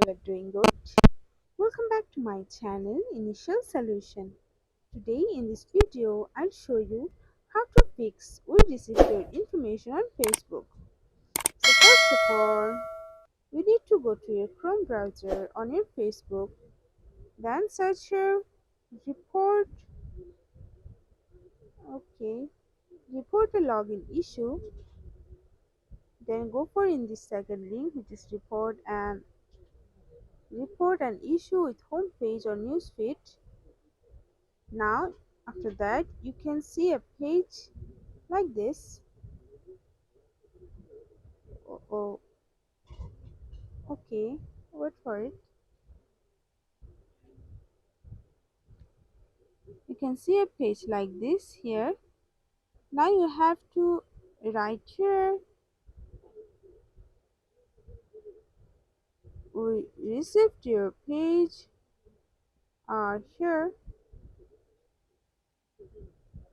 you are doing good. Welcome back to my channel Initial Solution. Today in this video I'll show you how to fix unreceived information on Facebook. So first of all, you need to go to your Chrome browser on your Facebook, then search your report, okay, report a login issue, then go for in the second link which is report an issue with homepage or newsfeed. Now after that you can see a page like this. Oh, okay, wait for it. You can see a page like this here. Now you have to write here we received your page here,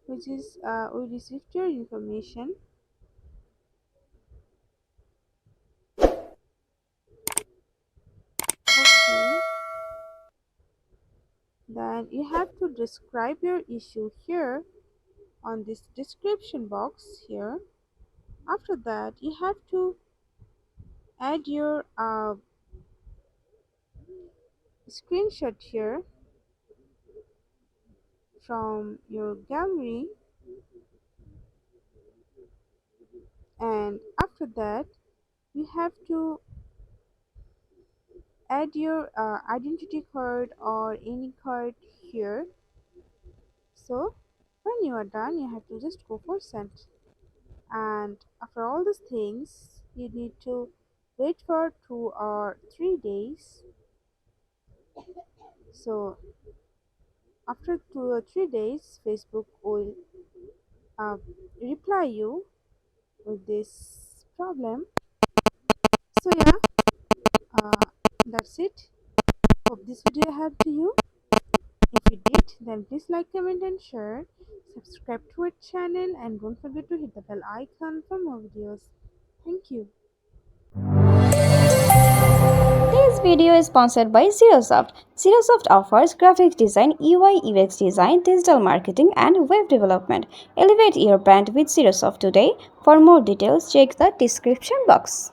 which is we received your information. Okay, then you have to describe your issue here on this description box here. After that you have to add your screenshot here from your gallery, and after that you have to add your identity card or any card here. So when you are done you have to just go for send, and after all these things you need to wait for 2 or 3 days. So after 2 or 3 days Facebook will uh, reply you with this problem. So yeah, that's it. Hope this video helped you. If you did, then please like, comment and share. Subscribe to our channel and don't forget to hit the bell icon for more videos. Thank you. This video is sponsored by Xirosoft. Xirosoft offers graphic design, UI UX design, digital marketing, and web development. Elevate your brand with Xirosoft today. For more details, check the description box.